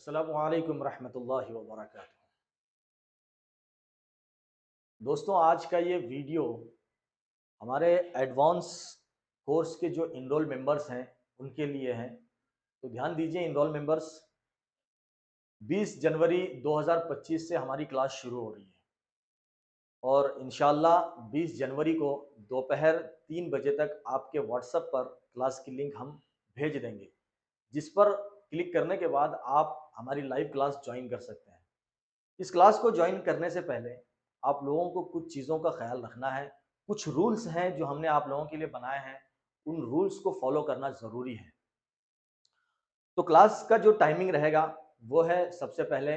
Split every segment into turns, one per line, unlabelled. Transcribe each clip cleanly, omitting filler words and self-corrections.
अस्सलामु अलैकुम रहमतुल्लाहि व बरकातुहू। दोस्तों, आज का ये वीडियो हमारे एडवांस कोर्स के जो इनरोल मेंबर्स हैं उनके लिए हैं। तो ध्यान दीजिए इनरोल मेंबर्स, 20 जनवरी 2025 से हमारी क्लास शुरू हो रही है और इंशाल्लाह 20 जनवरी को दोपहर 3 बजे तक आपके व्हाट्सएप पर क्लास की लिंक हम भेज देंगे, जिस पर क्लिक करने के बाद आप हमारी लाइव क्लास ज्वाइन कर सकते हैं। इस क्लास को ज्वाइन करने से पहले आप लोगों को कुछ चीज़ों का ख्याल रखना है। कुछ रूल्स हैं जो हमने आप लोगों के लिए बनाए हैं, उन रूल्स को फॉलो करना ज़रूरी है। तो क्लास का जो टाइमिंग रहेगा वो है, सबसे पहले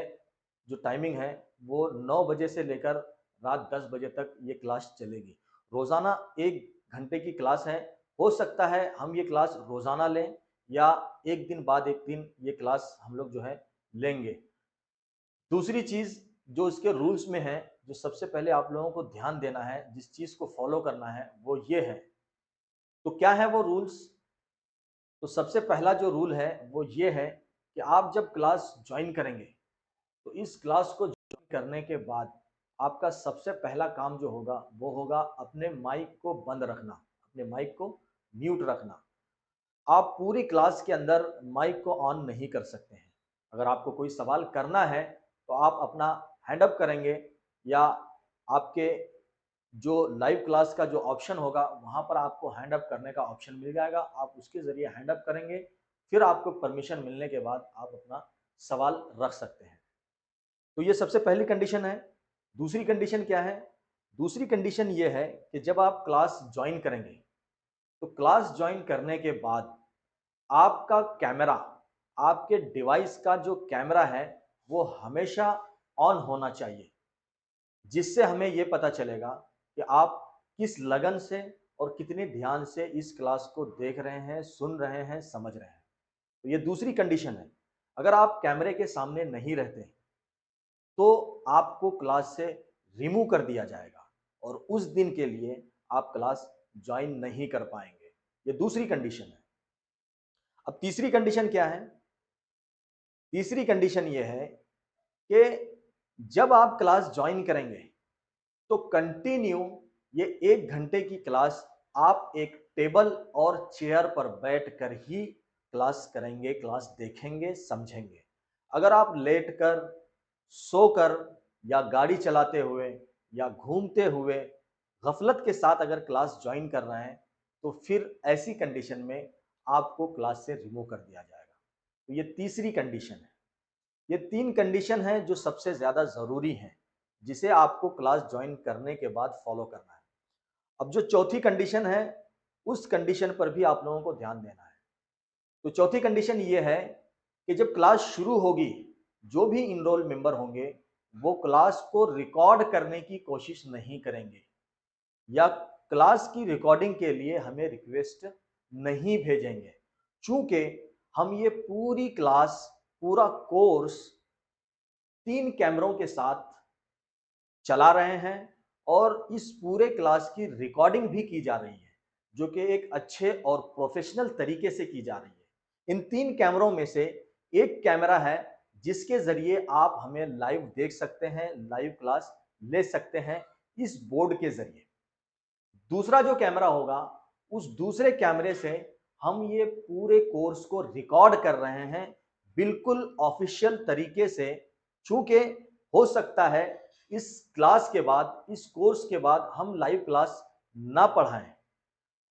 जो टाइमिंग है वो 9 बजे से लेकर रात 10 बजे तक ये क्लास चलेगी। रोज़ाना 1 घंटे की क्लास है। हो सकता है हम ये क्लास रोज़ाना लें या एक दिन बाद एक दिन ये क्लास हम लोग जो है लेंगे। दूसरी चीज़ जो इसके रूल्स में है, जो सबसे पहले आप लोगों को ध्यान देना है, जिस चीज़ को फॉलो करना है वो ये है। तो क्या है वो रूल्स? तो सबसे पहला जो रूल है वो ये है कि आप जब क्लास ज्वाइन करेंगे तो इस क्लास को ज्वाइन करने के बाद आपका सबसे पहला काम जो होगा वो होगा अपने माइक को बंद रखना, अपने माइक को म्यूट रखना। आप पूरी क्लास के अंदर माइक को ऑन नहीं कर सकते हैं। अगर आपको कोई सवाल करना है तो आप अपना हैंड अप करेंगे या आपके जो लाइव क्लास का जो ऑप्शन होगा वहाँ पर आपको हैंड अप करने का ऑप्शन मिल जाएगा। आप उसके ज़रिए हैंड अप करेंगे, फिर आपको परमिशन मिलने के बाद आप अपना सवाल रख सकते हैं। तो ये सबसे पहली कंडीशन है। दूसरी कंडीशन क्या है? दूसरी कंडीशन ये है कि जब आप क्लास ज्वाइन करेंगे तो क्लास ज्वाइन करने के बाद आपका कैमरा, आपके डिवाइस का जो कैमरा है वो हमेशा ऑन होना चाहिए, जिससे हमें ये पता चलेगा कि आप किस लगन से और कितने ध्यान से इस क्लास को देख रहे हैं, सुन रहे हैं, समझ रहे हैं। तो ये दूसरी कंडीशन है। अगर आप कैमरे के सामने नहीं रहते तो आपको क्लास से रिमूव कर दिया जाएगा और उस दिन के लिए आप क्लास ज्वाइन नहीं कर पाएंगे। ये दूसरी कंडीशन है। अब तीसरी कंडीशन क्या है? तीसरी कंडीशन ये है कि जब आप क्लास ज्वाइन करेंगे तो कंटिन्यू ये 1 घंटे की क्लास आप एक टेबल और चेयर पर बैठकर ही क्लास करेंगे, क्लास देखेंगे, समझेंगे। अगर आप लेटकर, सोकर या गाड़ी चलाते हुए या घूमते हुए गफलत के साथ अगर क्लास ज्वाइन कर रहे हैं तो फिर ऐसी कंडीशन में आपको क्लास से रिमूव कर दिया जाएगा। तो ये तीसरी कंडीशन है। ये 3 कंडीशन है जो सबसे ज़्यादा ज़रूरी हैं, जिसे आपको क्लास ज्वाइन करने के बाद फॉलो करना है। अब जो चौथी कंडीशन है, उस कंडीशन पर भी आप लोगों को ध्यान देना है। तो चौथी कंडीशन ये है कि जब क्लास शुरू होगी, जो भी इनरोल मेंबर होंगे, वो क्लास को रिकॉर्ड करने की कोशिश नहीं करेंगे या क्लास की रिकॉर्डिंग के लिए हमें रिक्वेस्ट नहीं भेजेंगे। चूंकि हम ये पूरी क्लास, पूरा कोर्स 3 कैमरों के साथ चला रहे हैं और इस पूरे क्लास की रिकॉर्डिंग भी की जा रही है, जो कि एक अच्छे और प्रोफेशनल तरीके से की जा रही है। इन 3 कैमरों में से एक कैमरा है जिसके ज़रिए आप हमें लाइव देख सकते हैं, लाइव क्लास ले सकते हैं इस बोर्ड के ज़रिए। दूसरा जो कैमरा होगा, उस दूसरे कैमरे से हम ये पूरे कोर्स को रिकॉर्ड कर रहे हैं बिल्कुल ऑफिशियल तरीके से। चूंकि हो सकता है इस क्लास के बाद, इस कोर्स के बाद हम लाइव क्लास ना पढ़ाएं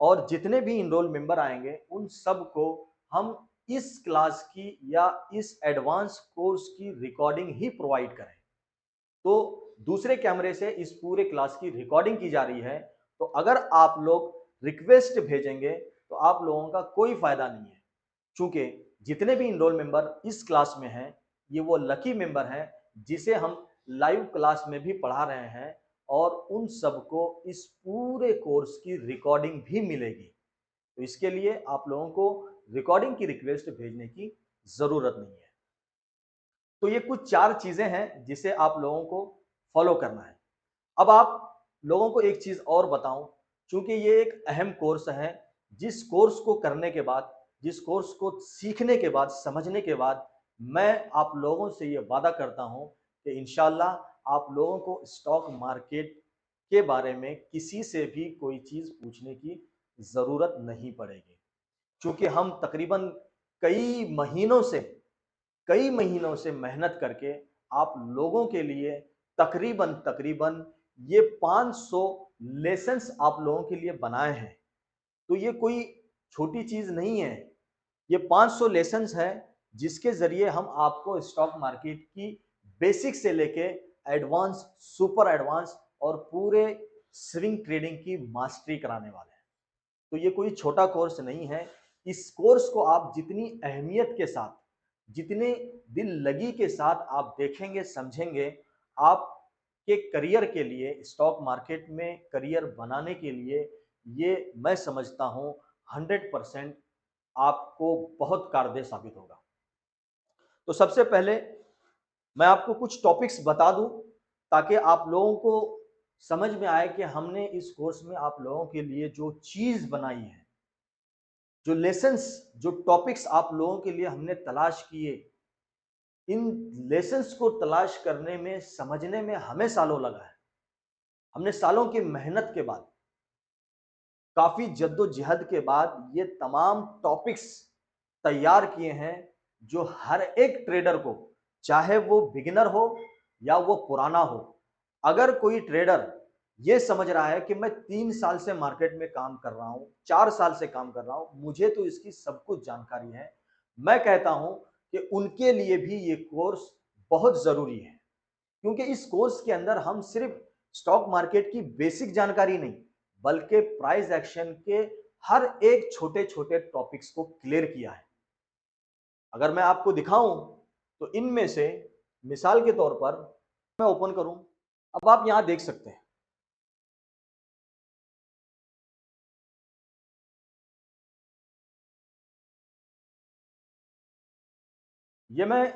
और जितने भी इनरोल मेंबर आएंगे उन सबको हम इस क्लास की या इस एडवांस कोर्स की रिकॉर्डिंग ही प्रोवाइड करें। तो दूसरे कैमरे से इस पूरे क्लास की रिकॉर्डिंग की जा रही है। तो अगर आप लोग रिक्वेस्ट भेजेंगे तो आप लोगों का कोई फायदा नहीं है, क्योंकि जितने भी इनरोल मेंबर इस क्लास में हैं ये वो लकी मेंबर हैं जिसे हम लाइव क्लास में भी पढ़ा रहे हैं और उन सबको इस पूरे कोर्स की रिकॉर्डिंग भी मिलेगी। तो इसके लिए आप लोगों को रिकॉर्डिंग की रिक्वेस्ट भेजने की जरूरत नहीं है। तो ये कुछ 4 चीजें हैं जिसे आप लोगों को फॉलो करना है। अब आप लोगों को एक चीज और बताऊं, क्योंकि ये एक अहम कोर्स है, जिस कोर्स को करने के बाद, जिस कोर्स को सीखने के बाद, समझने के बाद मैं आप लोगों से ये वादा करता हूं कि इंशाल्लाह आप लोगों को स्टॉक मार्केट के बारे में किसी से भी कोई चीज़ पूछने की ज़रूरत नहीं पड़ेगी, क्योंकि हम तकरीबन कई महीनों से कई महीनों से मेहनत करके आप लोगों के लिए तकरीबन तकरीबन ये 500 लेसन्स आप लोगों के लिए बनाए हैं। तो ये कोई छोटी चीज़ नहीं है। ये 500 लेसन्स हैं जिसके ज़रिए हम आपको स्टॉक मार्केट की बेसिक से लेके एडवांस, सुपर एडवांस और पूरे स्विंग ट्रेडिंग की मास्टरी कराने वाले हैं। तो ये कोई छोटा कोर्स नहीं है। इस कोर्स को आप जितनी अहमियत के साथ, जितने दिल लगी के साथ आप देखेंगे, समझेंगे, आपके करियर के लिए, स्टॉक मार्केट में करियर बनाने के लिए ये मैं समझता हूँ 100% आपको बहुत कारगर साबित होगा। तो सबसे पहले मैं आपको कुछ टॉपिक्स बता दूं ताकि आप लोगों को समझ में आए कि हमने इस कोर्स में आप लोगों के लिए जो चीज़ बनाई है, जो लेसन्स, जो टॉपिक्स आप लोगों के लिए हमने तलाश किए, इन लेसन्स को तलाश करने में, समझने में हमें सालों लगा है। हमने सालों की मेहनत के बाद, काफ़ी जद्दोजहद के बाद ये तमाम टॉपिक्स तैयार किए हैं जो हर एक ट्रेडर को, चाहे वो बिगिनर हो या वो पुराना हो, अगर कोई ट्रेडर ये समझ रहा है कि मैं 3 साल से मार्केट में काम कर रहा हूं, 4 साल से काम कर रहा हूं, मुझे तो इसकी सब कुछ जानकारी है, मैं कहता हूं कि उनके लिए भी ये कोर्स बहुत जरूरी है। क्योंकि इस कोर्स के अंदर हम सिर्फ स्टॉक मार्केट की बेसिक जानकारी नहीं, बल्कि प्राइस एक्शन के हर एक छोटे छोटे टॉपिक्स को क्लियर किया है। अगर मैं आपको दिखाऊं तो इनमें से मिसाल के तौर पर मैं ओपन करूं, अब आप यहां देख सकते हैं, ये मैं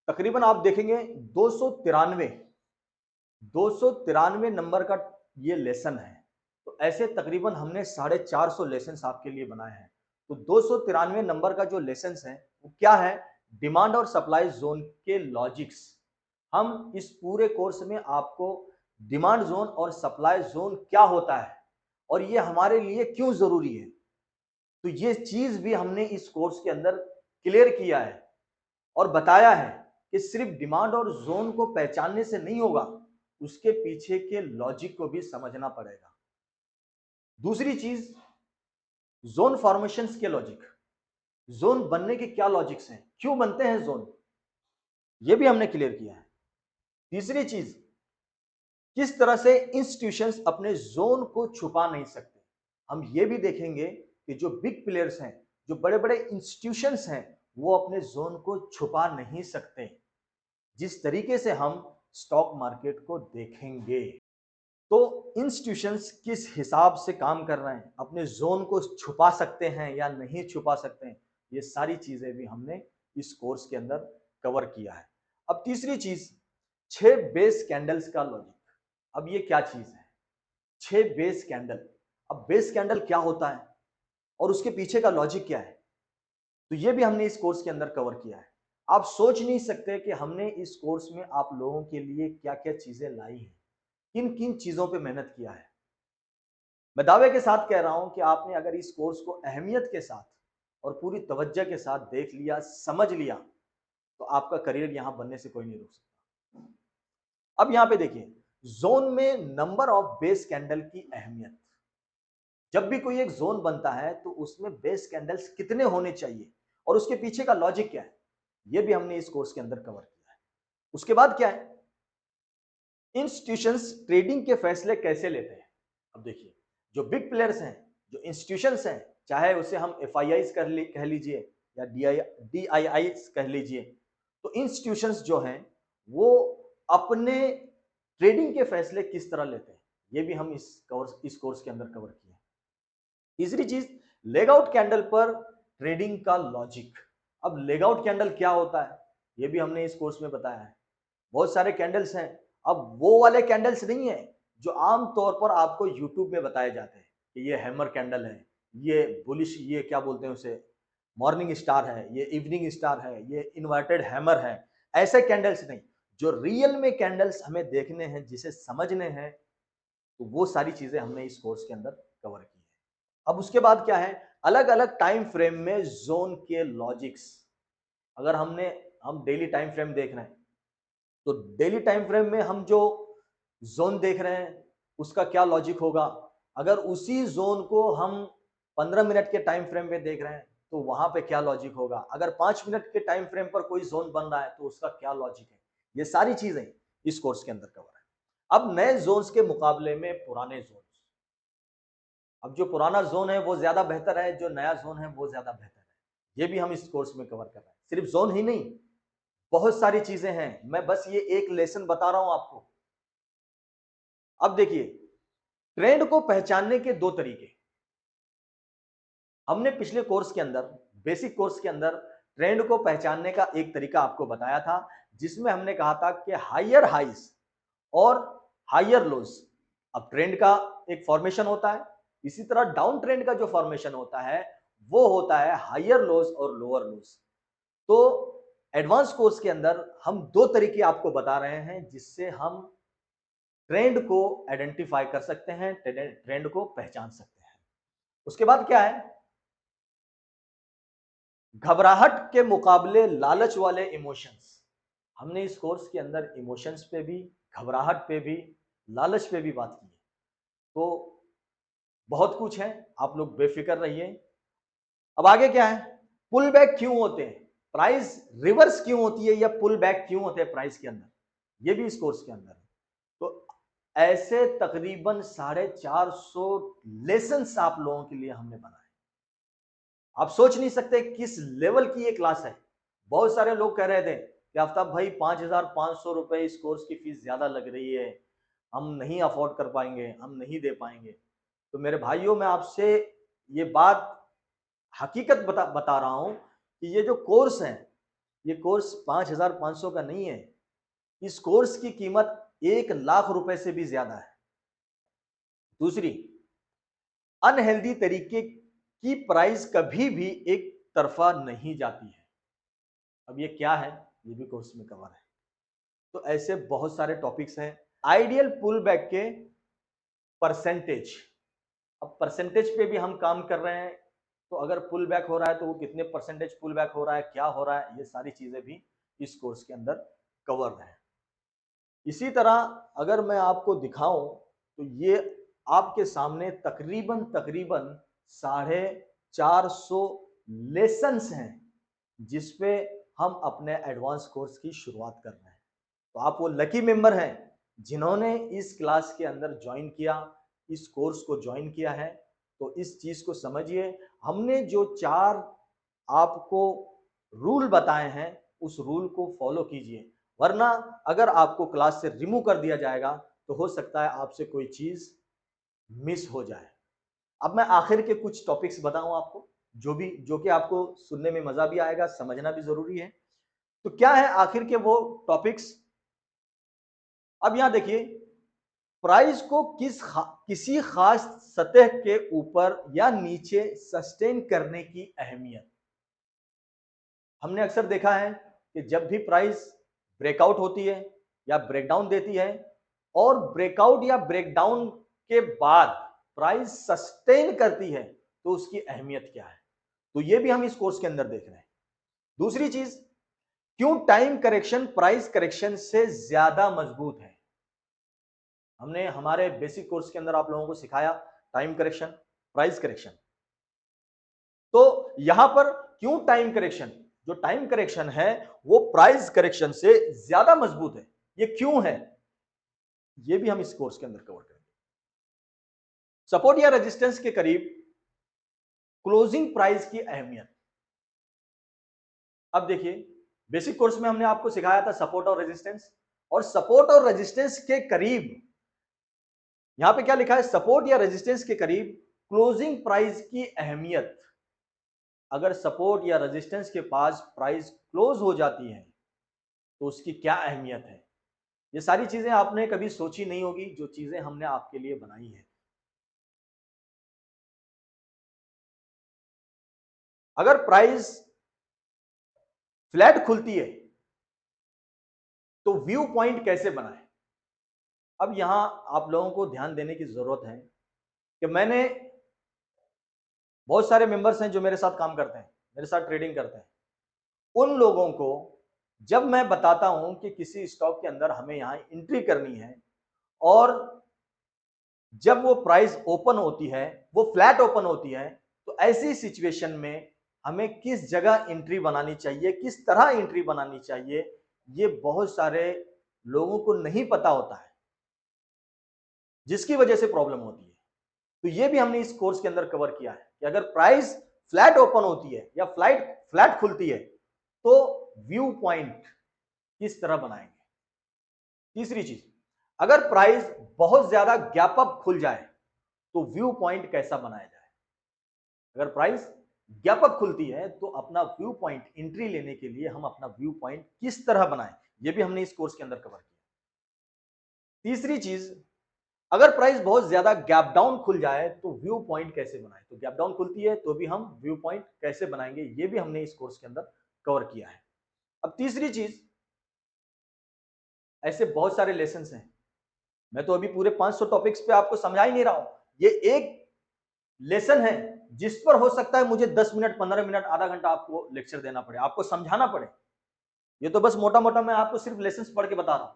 तकरीबन आप देखेंगे 293 नंबर का ये लेसन है। तो ऐसे तकरीबन हमने 450 लेसन आपके लिए बनाए हैं। तो 293 नंबर का जो लेसन है वो क्या है? डिमांड और सप्लाई जोन के लॉजिक्स। हम इस पूरे कोर्स में आपको डिमांड जोन और सप्लाई जोन क्या होता है और ये हमारे लिए क्यों जरूरी है, तो ये चीज भी हमने इस कोर्स के अंदर क्लियर किया है और बताया है कि सिर्फ डिमांड और जोन को पहचानने से नहीं होगा, उसके पीछे के लॉजिक को भी समझना पड़ेगा। दूसरी चीज, जोन फॉर्मेशंस के लॉजिक, जोन बनने के क्या लॉजिक्स हैं, क्यों बनते हैं जोन, ये भी हमने क्लियर किया है। तीसरी चीज, किस तरह से इंस्टीट्यूशंस अपने जोन को छुपा नहीं सकते, हम ये भी देखेंगे कि जो बिग प्लेयर्स हैं, जो बड़े बड़े इंस्टीट्यूशंस हैं, वो अपने जोन को छुपा नहीं सकते, जिस तरीके से हम स्टॉक मार्केट को देखेंगे। तो इंस्टीट्यूशंस किस हिसाब से काम कर रहे हैं, अपने जोन को छुपा सकते हैं या नहीं छुपा सकते हैं, ये सारी चीजें भी हमने इस कोर्स के अंदर कवर किया है। अब तीसरी चीज, 6 बेस कैंडल्स का लॉजिक। अब ये क्या चीज है? 6 बेस कैंडल। अब बेस कैंडल क्या होता है और उसके पीछे का लॉजिक क्या है, तो ये भी हमने इस कोर्स के अंदर कवर किया है। आप सोच नहीं सकते कि हमने इस कोर्स में आप लोगों के लिए क्या क्या चीजें लाई हैं, किन किन चीजों पे मेहनत किया है। मैं दावे के साथ कह रहा हूं कि आपने अगर इस कोर्स को अहमियत के साथ और पूरी तवज्जो के साथ देख लिया, समझ लिया, तो आपका करियर यहां बनने से कोई नहीं रोक सकता। अब यहां पे देखिए, जोन में नंबर ऑफ बेस कैंडल की अहमियत। जब भी कोई एक जोन बनता है तो उसमें बेस कैंडल्स कितने होने चाहिए और उसके पीछे का लॉजिक क्या है, यह भी हमने इस कोर्स के अंदर कवर किया है। उसके बाद क्या है, इंस्टीट्यूशंस ट्रेडिंग के फैसले कैसे लेते हैं। अब देखिए, जो बिग प्लेयर्स हैं, जो इंस्टीट्यूशंस हैं, चाहे उसे हम FIIs कह लीजिए या DIIs कह लीजिए, तो इंस्टीट्यूशंस जो हैं वो अपने ट्रेडिंग के फैसले किस तरह लेते हैं, ये भी हम इस कोर्स के अंदर कवर किए हैं। तीसरी चीज, लेगआउट कैंडल पर ट्रेडिंग का लॉजिक। अब लेगआउट कैंडल क्या होता है, ये भी हमने इस कोर्स में बताया है। बहुत सारे कैंडल्स हैं, अब वो वाले कैंडल्स नहीं है जो आम तौर पर आपको यूट्यूब में बताए जाते हैं कि ये हैमर कैंडल है, ये बुलिश, ये क्या बोलते हैं उसे, मॉर्निंग स्टार है, ये इवनिंग स्टार है, ये इन्वर्टेड हैमर है, ऐसे कैंडल्स नहीं। जो रियल में कैंडल्स हमें देखने हैं, जिसे समझने हैं, तो वो सारी चीजें हमने इस कोर्स के अंदर कवर की है। अब उसके बाद क्या है, अलग अलग टाइम फ्रेम में जोन के लॉजिक्स। अगर हम डेली टाइम फ्रेम देख रहे हैं, तो डेली टाइम फ्रेम में हम जो जोन देख रहे हैं उसका क्या लॉजिक होगा। अगर उसी जोन को हम 15 मिनट के टाइम फ्रेम में देख रहे हैं तो वहां पे क्या लॉजिक होगा। अगर 5 मिनट के टाइम फ्रेम पर कोई जोन बन रहा है तो उसका क्या लॉजिक है। ये सारी चीजें इस कोर्स के अंदर कवर है। अब नए जोन्स के मुकाबले में पुराने जोन, अब जो पुराना जोन है वो ज्यादा बेहतर है, जो नया जोन है वो ज्यादा बेहतर है। ये भी हम इस कोर्स में कवर कर रहे हैं। सिर्फ जोन ही नहीं, बहुत सारी चीजें हैं। मैं बस ये एक लेसन बता रहा हूं आपको। अब देखिए, ट्रेंड को पहचानने के दो तरीके। हमने पिछले कोर्स के अंदर, बेसिक कोर्स के अंदर, ट्रेंड को पहचानने का एक तरीका आपको बताया था, जिसमें हमने कहा था कि हायर हाइज और हायर लोज। अब ट्रेंड का एक फॉर्मेशन होता है, इसी तरह डाउन ट्रेंड का जो फॉर्मेशन होता है वो होता है हायर लोज और लोअर लोज। तो एडवांस कोर्स के अंदर हम दो तरीके आपको बता रहे हैं जिससे हम ट्रेंड को आइडेंटिफाई कर सकते हैं, ट्रेंड को पहचान सकते हैं। उसके बाद क्या है, घबराहट के मुकाबले लालच वाले इमोशंस। हमने इस कोर्स के अंदर इमोशंस पे भी, घबराहट पे भी, लालच पे भी बात की है। तो बहुत कुछ है, आप लोग बेफिक्र रहिए। अब आगे क्या है, पुल बैक क्यों होते हैं, प्राइस रिवर्स क्यों होती है, या पुल बैक क्यों होते हैं प्राइस के अंदर, ये भी इस कोर्स के अंदर है। तो ऐसे तकरीबन 450 लेसन्स आप लोगों के लिए हमने बनाए। आप सोच नहीं सकते किस लेवल की ये क्लास है। बहुत सारे लोग कह रहे थे कि आफ्ताब भाई 5,500 रुपए इस कोर्स की फीस ज्यादा लग रही है, हम नहीं अफोर्ड कर पाएंगे, हम नहीं दे पाएंगे। तो मेरे भाइयों, मैं आपसे ये बात हकीकत बता रहा हूं कि ये जो कोर्स है, ये कोर्स 5,500 का नहीं है। इस कोर्स की कीमत 1,00,000 रुपए से भी ज्यादा है। दूसरी, अनहेल्दी तरीके की प्राइस कभी भी एक तरफा नहीं जाती है। अब ये क्या है, ये भी कोर्स में कवर है। तो ऐसे बहुत सारे टॉपिक्स हैं। आइडियल पुल बैक के परसेंटेज, अब परसेंटेज पे भी हम काम कर रहे हैं। तो अगर पुल बैक हो रहा है तो वो कितने परसेंटेज पुल बैक हो रहा है, क्या हो रहा है, ये सारी चीजें भी इस कोर्स के अंदर कवर है। इसी तरह अगर मैं आपको दिखाऊं तो ये आपके सामने तकरीबन तकरीबन 450 लेसन्स हैं जिसपे हम अपने एडवांस कोर्स की शुरुआत कर रहे हैं। तो आप वो लकी मेंबर हैं जिन्होंने इस क्लास के अंदर ज्वाइन किया, इस कोर्स को ज्वाइन किया है। तो इस चीज को समझिए, हमने जो 4 आपको रूल बताए हैं उस रूल को फॉलो कीजिए, वरना अगर आपको क्लास से रिमूव कर दिया जाएगा तो हो सकता है आपसे कोई चीज मिस हो जाए। अब मैं आखिर के कुछ टॉपिक्स बताऊं आपको, जो कि आपको सुनने में मजा भी आएगा, समझना भी जरूरी है। तो क्या है आखिर के वो टॉपिक्स। अब यहां देखिए, प्राइस को किसी खास सतह के ऊपर या नीचे सस्टेन करने की अहमियत। हमने अक्सर देखा है कि जब भी प्राइस ब्रेकआउट होती है या ब्रेकडाउन देती है, और ब्रेकआउट या ब्रेकडाउन के बाद प्राइस सस्टेन करती है, तो उसकी अहमियत क्या है। तो ये भी हम इस कोर्स के अंदर देख रहे हैं। दूसरी चीज, क्यों टाइम करेक्शन प्राइस करेक्शन से ज्यादा मजबूत है। हमने हमारे बेसिक कोर्स के अंदर आप लोगों को सिखाया टाइम करेक्शन, प्राइस करेक्शन। तो यहां पर क्यों टाइम करेक्शन, जो टाइम करेक्शन है वो प्राइस करेक्शन से ज्यादा मजबूत है, ये क्यों है, ये भी हम इस कोर्स के अंदर कवर करेंगे। सपोर्ट या रेजिस्टेंस के करीब क्लोजिंग प्राइस की अहमियत। अब देखिए, बेसिक कोर्स में हमने आपको सिखाया था सपोर्ट और रेजिस्टेंस, और सपोर्ट और रेजिस्टेंस के करीब, यहां पे क्या लिखा है, सपोर्ट या रेजिस्टेंस के करीब क्लोजिंग प्राइस की अहमियत। अगर सपोर्ट या रेजिस्टेंस के पास प्राइस क्लोज हो जाती है तो उसकी क्या अहमियत है। ये सारी चीजें आपने कभी सोची नहीं होगी, जो चीजें हमने आपके लिए बनाई है। अगर प्राइस फ्लैट खुलती है तो व्यू पॉइंट कैसे बनाएं। अब यहां आप लोगों को ध्यान देने की जरूरत है कि मैंने बहुत सारे मेंबर्स हैं जो मेरे साथ काम करते हैं, मेरे साथ ट्रेडिंग करते हैं। उन लोगों को जब मैं बताता हूं कि किसी स्टॉक के अंदर हमें यहां एंट्री करनी है और जब वो प्राइस ओपन होती है, वो फ्लैट ओपन होती है, तो ऐसी सिचुएशन में हमें किस जगह एंट्री बनानी चाहिए, किस तरह एंट्री बनानी चाहिए, ये बहुत सारे लोगों को नहीं पता होता है, जिसकी वजह से प्रॉब्लम होती है। तो ये भी हमने इस कोर्स के अंदर कवर किया है कि अगर प्राइस फ्लैट ओपन होती है या फ्लैट खुलती है तो व्यू पॉइंट किस तरह बनाएंगे। तीसरी चीज, अगर प्राइस बहुत ज्यादा गैप अप खुल जाए तो व्यू पॉइंट कैसा बनाया जाए। अगर प्राइस गैप अप खुलती है तो अपना व्यू पॉइंट एंट्री लेने के लिए हम अपना व्यू पॉइंट किस तरह बनाएं, यह भी हमने इस कोर्स के अंदर कवर किया। तीसरी चीज, अगर प्राइस बहुत ज्यादा गैप डाउन खुल जाए तो व्यू पॉइंट कैसे बनाएं। तो गैप डाउन खुलती है तो भी हम व्यू पॉइंट कैसे बनाएंगे, यह भी हमने इस कोर्स के अंदर कवर किया है। अब तीसरी चीज, ऐसे बहुत सारे लेसन हैं, मैं तो अभी पूरे 500 टॉपिक्स पे आपको समझा ही नहीं रहा हूं। ये एक लेसन है जिस पर हो सकता है मुझे 10 मिनट, 15 मिनट, आधा घंटा आपको लेक्चर देना पड़े, आपको समझाना पड़े। ये तो बस मोटा मोटा मैं आपको सिर्फ लेसन पढ़ के बता रहा हूं।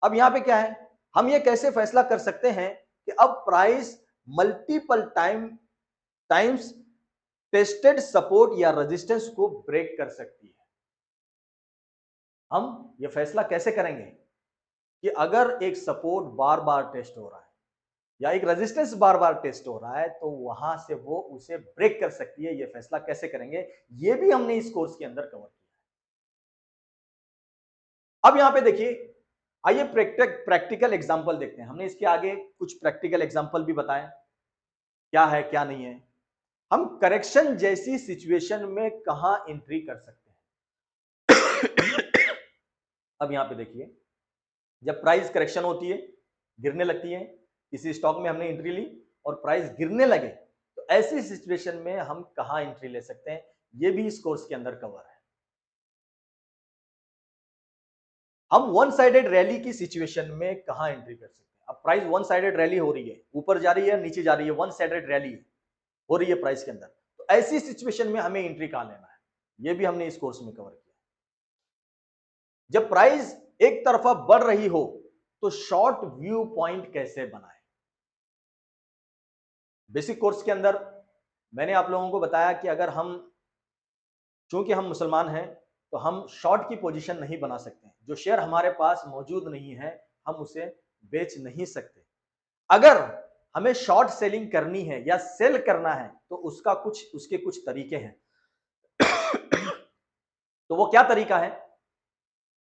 अब यहां पे क्या है, हम ये कैसे फैसला कर सकते हैं कि अब price multiple times tested support या रेजिस्टेंस को ब्रेक कर सकती है। हम ये फैसला कैसे करेंगे कि अगर एक सपोर्ट बार बार टेस्ट हो रहा है या एक रेजिस्टेंस बार बार टेस्ट हो रहा है तो वहां से वो उसे ब्रेक कर सकती है, ये फैसला कैसे करेंगे, ये भी हमने इस कोर्स के अंदर कवर किया है। अब यहां पे देखिए, आइए प्रैक्टिकल एग्जांपल देखते हैं। हमने इसके आगे कुछ प्रैक्टिकल एग्जांपल भी बताए, क्या है क्या नहीं है। हम करेक्शन जैसी सिचुएशन में कहां एंट्री कर सकते हैं। अब यहां पे देखिए, जब प्राइस करेक्शन होती है, गिरने लगती है, किसी स्टॉक में हमने एंट्री ली और प्राइस गिरने लगे, तो ऐसी सिचुएशन में हम कहां एंट्री ले सकते हैं, यह भी इस कोर्स के अंदर कवर है। हम वन साइडेड रैली की सिचुएशन में कहां एंट्री कर सकते हैं। अब प्राइस वन साइडेड रैली हो रही है, ऊपर जा रही है, नीचे जा रही है, वन साइडेड रैली हो रही है प्राइस के अंदर, तो ऐसी सिचुएशन में हमें एंट्री कहां लेना है, यह भी हमने इस कोर्स में कवर किया। जब प्राइस एक तरफा बढ़ रही हो तो शॉर्ट व्यू पॉइंट कैसे बनाए। बेसिक कोर्स के अंदर मैंने आप लोगों को बताया कि अगर हम, चूंकि हम मुसलमान हैं, तो हम शॉर्ट की पोजीशन नहीं बना सकते। जो शेयर हमारे पास मौजूद नहीं है हम उसे बेच नहीं सकते। अगर हमें शॉर्ट सेलिंग करनी है या सेल करना है तो उसके कुछ तरीके हैं। तो वो क्या तरीका है,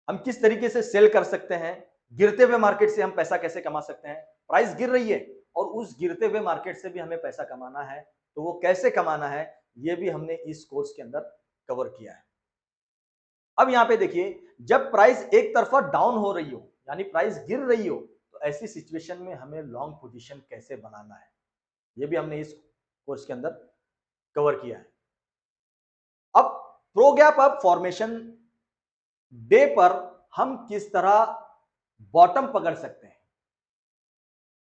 हम किस तरीके से सेल कर सकते हैं, गिरते हुए मार्केट से हम पैसा कैसे कमा सकते हैं। प्राइस गिर रही है और उस गिरते हुए मार्केट से भी हमें पैसा कमाना है, तो वो कैसे कमाना है, ये भी हमने इस कोर्स के अंदर कवर किया है। अब यहां पे देखिए, जब प्राइस एक तरफा डाउन हो रही हो, यानी प्राइस गिर रही हो, तो ऐसी सिचुएशन में हमें लॉन्ग पोजीशन कैसे बनाना है, ये भी हमने इस कोर्स के अंदर कवर किया है। अब pro gap up formation day पर हम किस तरह बॉटम पकड़ सकते हैं,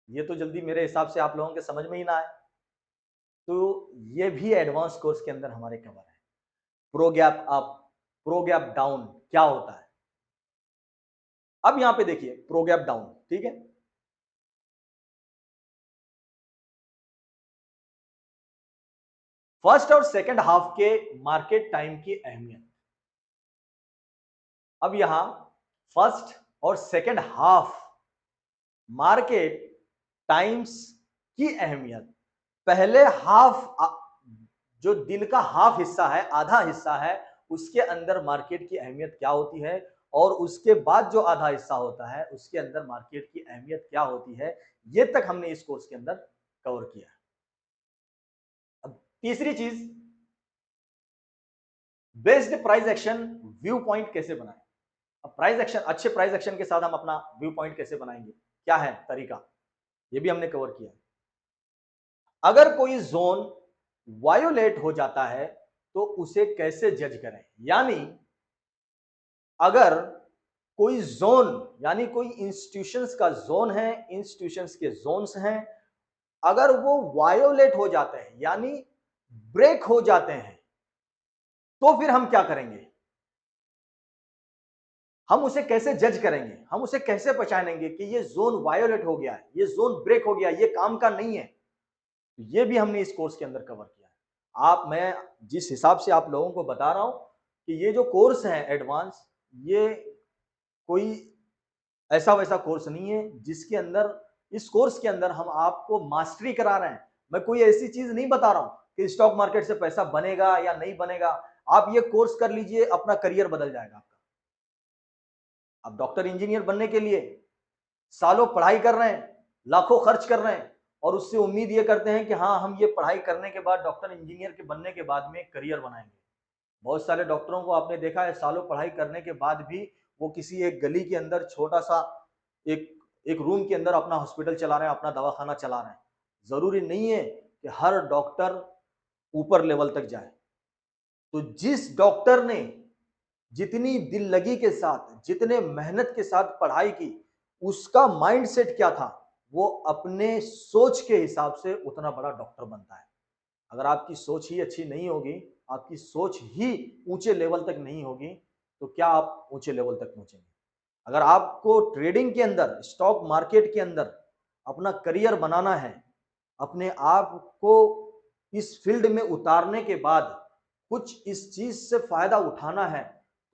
ये तो जल्दी मेरे हिसाब से आप लोगों के समझ में ही ना आए, तो ये भी एडवांस कोर्स के अंदर हमारे कवर है। Pro gap up, pro gap down क्या होता है। अब यहां पे देखिए प्रो गैप डाउन, ठीक है, फर्स्ट और सेकंड हाफ के मार्केट टाइम की अहमियत। अब यहां फर्स्ट और सेकंड हाफ मार्केट टाइम्स की अहमियत। पहले हाफ, जो दिन का हाफ हिस्सा है, आधा हिस्सा है, उसके अंदर मार्केट की अहमियत क्या होती है, और उसके बाद जो आधा हिस्सा होता है उसके अंदर मार्केट की अहमियत क्या होती है, ये तक हमने इस कोर्स के अंदर कवर किया। अब तीसरी चीज, based price action view point कैसे बनाएं। अब प्राइस एक्शन, अच्छे प्राइस एक्शन के साथ हम अपना व्यू पॉइंट कैसे बनाएंगे, क्या है तरीका, ये भी हमने कवर किया। अगर कोई जोन वायोलेट हो जाता है तो उसे कैसे जज करें। यानी अगर कोई जोन, यानी कोई इंस्टीट्यूशंस का जोन है, इंस्टीट्यूशंस के जोन्स हैं, अगर वो वायोलेट हो जाते हैं यानी ब्रेक हो जाते हैं, तो फिर हम क्या करेंगे, हम उसे कैसे जज करेंगे, हम उसे कैसे पहचानेंगे कि ये जोन वायोलेट हो गया है, ये जोन ब्रेक हो गया, ये काम का नहीं है। तो ये भी हमने इस कोर्स के अंदर कवर किया है। मैं जिस हिसाब से आप लोगों को बता रहा हूं कि ये जो कोर्स है एडवांस, ये कोई ऐसा वैसा कोर्स नहीं है जिसके अंदर, इस कोर्स के अंदर हम आपको मास्टरी करा रहे हैं। मैं कोई ऐसी चीज नहीं बता रहा हूं कि स्टॉक मार्केट से पैसा बनेगा या नहीं बनेगा। आप ये कोर्स कर लीजिए, अपना करियर बदल जाएगा आपका। आप डॉक्टर इंजीनियर बनने के लिए सालों पढ़ाई कर रहे हैं, लाखों खर्च कर रहे हैं, और उससे उम्मीद ये करते हैं कि हाँ, हम ये पढ़ाई करने के बाद, डॉक्टर इंजीनियर के बनने के बाद में करियर बनाएंगे। बहुत सारे डॉक्टरों को आपने देखा है, सालों पढ़ाई करने के बाद भी वो किसी एक गली के अंदर छोटा सा एक एक रूम के अंदर अपना हॉस्पिटल चला रहे हैं, अपना दवाखाना चला रहे हैं। जरूरी नहीं है कि हर डॉक्टर ऊपर लेवल तक जाए। तो जिस डॉक्टर ने जितनी दिल लगी के साथ, जितने मेहनत के साथ पढ़ाई की, उसका माइंडसेट क्या था, वो अपने सोच के हिसाब से उतना बड़ा डॉक्टर बनता है। अगर आपकी सोच ही अच्छी नहीं होगी, आपकी सोच ही ऊंचे लेवल तक नहीं होगी, तो क्या आप ऊंचे लेवल तक पहुंचेंगे। अगर आपको ट्रेडिंग के अंदर, स्टॉक मार्केट के अंदर अपना करियर बनाना है, अपने आप को इस फील्ड में उतारने के बाद कुछ इस चीज से फायदा उठाना है,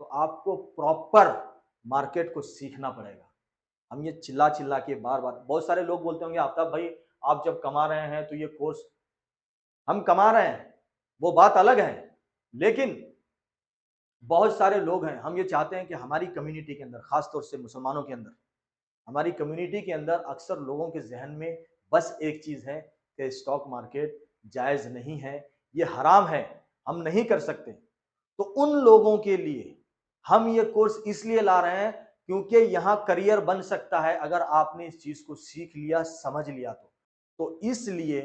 तो आपको प्रॉपर मार्केट को सीखना पड़ेगा। हम ये चिल्ला चिल्ला के बार बार, बहुत सारे लोग बोलते होंगे आफ्ताब भाई आप जब कमा रहे हैं तो ये कोर्स, हम कमा रहे हैं वो बात अलग है, लेकिन बहुत सारे लोग हैं, हम ये चाहते हैं कि हमारी कम्युनिटी के अंदर, खासतौर से मुसलमानों के अंदर, हमारी कम्युनिटी के अंदर अक्सर लोगों के जहन में बस एक चीज है कि स्टॉक मार्केट जायज नहीं है, ये हराम है, हम नहीं कर सकते। तो उन लोगों के लिए हम ये कोर्स इसलिए ला रहे हैं क्योंकि यहाँ करियर बन सकता है अगर आपने इस चीज को सीख लिया, समझ लिया। तो इसलिए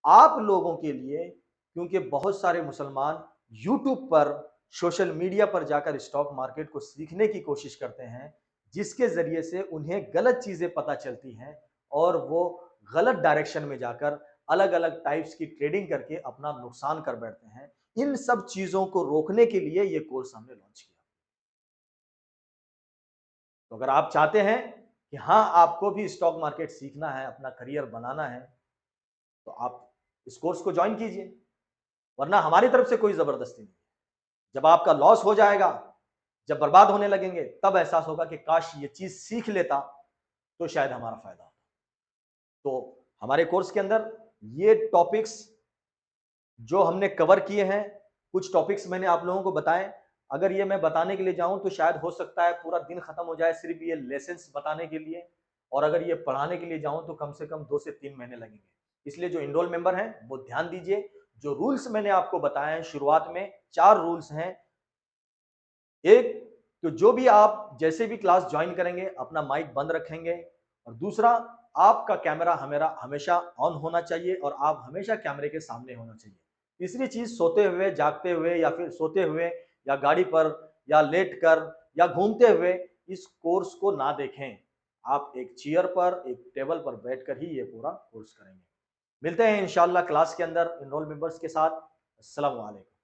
आप लोगों के लिए, क्योंकि बहुत सारे मुसलमान यूट्यूब पर, सोशल मीडिया पर जाकर स्टॉक मार्केट को सीखने की कोशिश करते हैं, जिसके जरिए से उन्हें गलत चीजें पता चलती हैं और वो गलत डायरेक्शन में जाकर अलग अलग टाइप्स की ट्रेडिंग करके अपना नुकसान कर बैठते हैं। इन सब चीजों को रोकने के लिए ये कोर्स हमने लॉन्च किया। तो अगर आप चाहते हैं कि हाँ, आपको भी स्टॉक मार्केट सीखना है, अपना करियर बनाना है, तो आप इस कोर्स को ज्वाइन कीजिए, वरना हमारी तरफ से कोई जबरदस्ती नहीं। जब आपका लॉस हो जाएगा, जब बर्बाद होने लगेंगे, तब एहसास होगा कि काश ये चीज सीख लेता तो शायद हमारा फायदा होता। तो हमारे कोर्स के अंदर ये टॉपिक्स जो हमने कवर किए हैं, कुछ टॉपिक्स मैंने आप लोगों को बताए। अगर ये मैं बताने के लिए जाऊं तो शायद हो सकता है पूरा दिन खत्म हो जाए सिर्फ ये लेसन्स बताने के लिए, और अगर ये पढ़ाने के लिए जाऊं तो कम से कम 2 से 3 महीने लगेंगे। इसलिए जो इनरोल मेंबर हैं वो ध्यान दीजिए, जो रूल्स मैंने आपको बताए हैं शुरुआत में, 4 रूल्स हैं। एक, तो जो भी आप जैसे भी क्लास ज्वाइन करेंगे अपना माइक बंद रखेंगे, और दूसरा, आपका कैमरा हमेशा ऑन होना चाहिए और आप हमेशा कैमरे के सामने होना चाहिए। तीसरी चीज, सोते हुए, जागते हुए, या फिर सोते हुए, या गाड़ी पर, या लेट कर, या घूमते हुए इस कोर्स को ना देखें। आप एक चेयर पर, एक टेबल पर बैठकर ही ये पूरा कोर्स करेंगे। मिलते हैं इंशाल्लाह क्लास के अंदर इनरोल मेंबर्स के साथ। अस्सलाम वालेकुम।